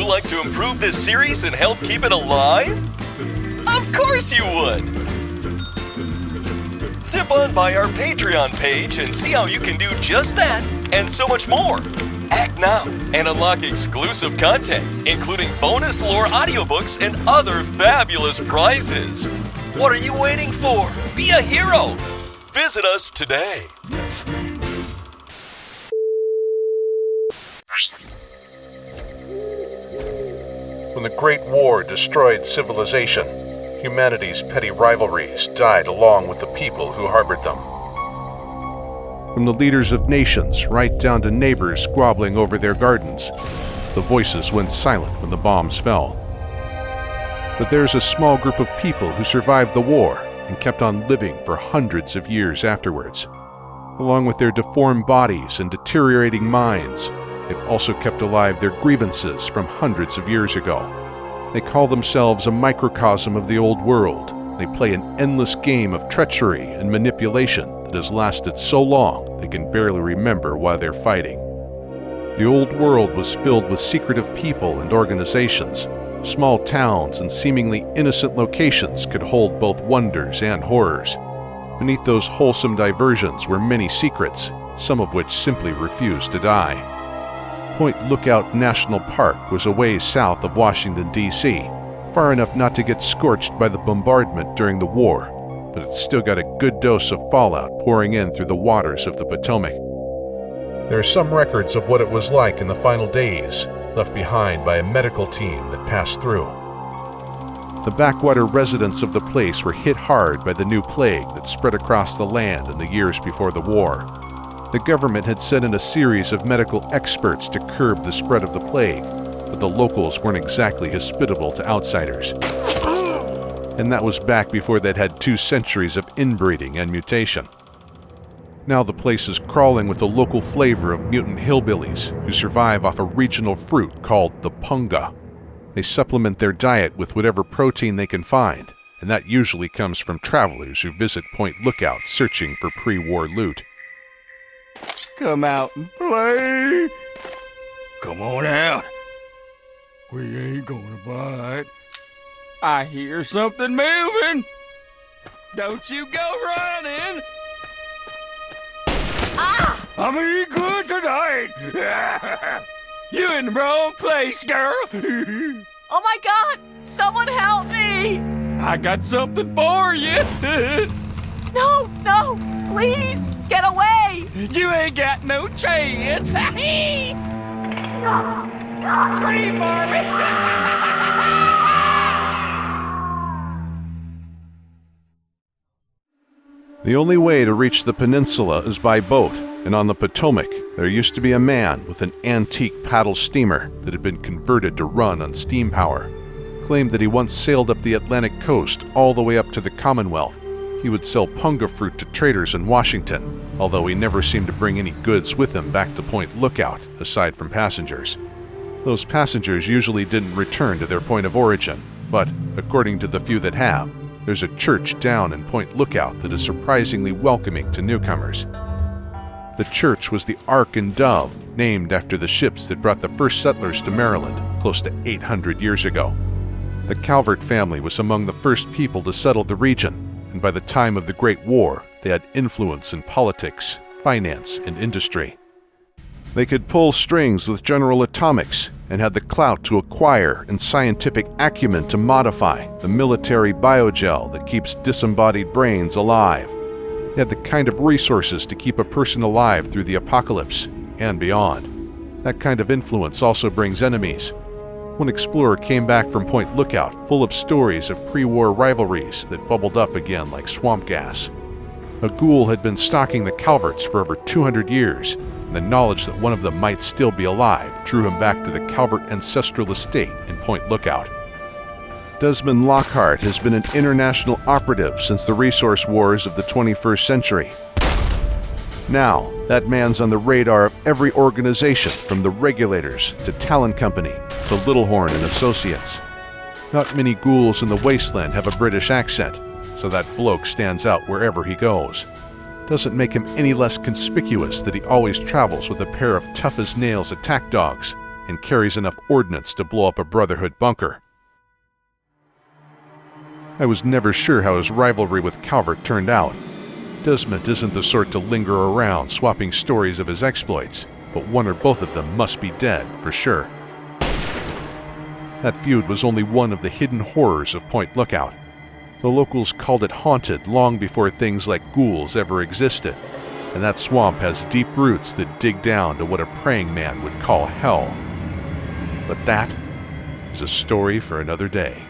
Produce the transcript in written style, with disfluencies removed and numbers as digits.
you like to improve this series and help keep it alive? Of course you would! Zip on by our Patreon page and see how you can do just that and so much more. Act now and unlock exclusive content, including bonus lore audiobooks and other fabulous prizes. What are you waiting for? Be a hero! Visit us today. When the Great War destroyed civilization, humanity's petty rivalries died along with the people who harbored them. From the leaders of nations right down to neighbors squabbling over their gardens, the voices went silent when the bombs fell. But there's a small group of people who survived the war and kept on living for hundreds of years afterwards. Along with their deformed bodies and deteriorating minds, they've also kept alive their grievances from hundreds of years ago. They call themselves a microcosm of the old world. They play an endless game of treachery and manipulation that has lasted so long they can barely remember why they're fighting. The old world was filled with secretive people and organizations. Small towns and seemingly innocent locations could hold both wonders and horrors. Beneath those wholesome diversions were many secrets, some of which simply refused to die. Point Lookout National Park was a ways south of Washington, D.C., far enough not to get scorched by the bombardment during the war, but it's still got a good dose of fallout pouring in through the waters of the Potomac. There are some records of what it was like in the final days, left behind by a medical team that passed through. The backwater residents of the place were hit hard by the new plague that spread across the land in the years before the war. The government had sent in a series of medical experts to curb the spread of the plague, but the locals weren't exactly hospitable to outsiders. And that was back before they'd had 2 centuries of inbreeding and mutation. Now the place is crawling with the local flavor of mutant hillbillies who survive off a regional fruit called the punga. They supplement their diet with whatever protein they can find, and that usually comes from travelers who visit Point Lookout searching for pre-war loot. Come out and play. Come on out. We ain't gonna bite. I hear something moving. Don't you go running. Ah! I'm eating good tonight. You in the wrong place, girl. Oh my God! Someone help me! I got something for you. No, please, get away! You ain't got no chance. Scream for me! The only way to reach the peninsula is by boat, and on the Potomac, there used to be a man with an antique paddle steamer that had been converted to run on steam power. Claimed that he once sailed up the Atlantic coast all the way up to the Commonwealth. He would sell punga fruit to traders in Washington, although he never seemed to bring any goods with him back to Point Lookout, aside from passengers. Those passengers usually didn't return to their point of origin, but, according to the few that have, there's a church down in Point Lookout that is surprisingly welcoming to newcomers. The church was the Ark and Dove, named after the ships that brought the first settlers to Maryland close to 800 years ago. The Calvert family was among the first people to settle the region, and by the time of the Great War, they had influence in politics, finance, and industry. They could pull strings with General Atomics and had the clout to acquire and scientific acumen to modify the military biogel that keeps disembodied brains alive. They had the kind of resources to keep a person alive through the apocalypse and beyond. That kind of influence also brings enemies. One explorer came back from Point Lookout full of stories of pre-war rivalries that bubbled up again like swamp gas. A ghoul had been stalking the Calverts for over 200 years, and the knowledge that one of them might still be alive drew him back to the Calvert ancestral estate in Point Lookout. Desmond Lockhart has been an international operative since the resource wars of the 21st century. Now, that man's on the radar of every organization from the regulators to Talon Company to Littlehorn and Associates. Not many ghouls in the Wasteland have a British accent, so that bloke stands out wherever he goes. Doesn't make him any less conspicuous that he always travels with a pair of tough-as-nails attack dogs, and carries enough ordnance to blow up a Brotherhood bunker. I was never sure how his rivalry with Calvert turned out. Desmond isn't the sort to linger around swapping stories of his exploits, but one or both of them must be dead, for sure. That feud was only one of the hidden horrors of Point Lookout. The locals called it haunted long before things like ghouls ever existed, and that swamp has deep roots that dig down to what a praying man would call hell. But that is a story for another day.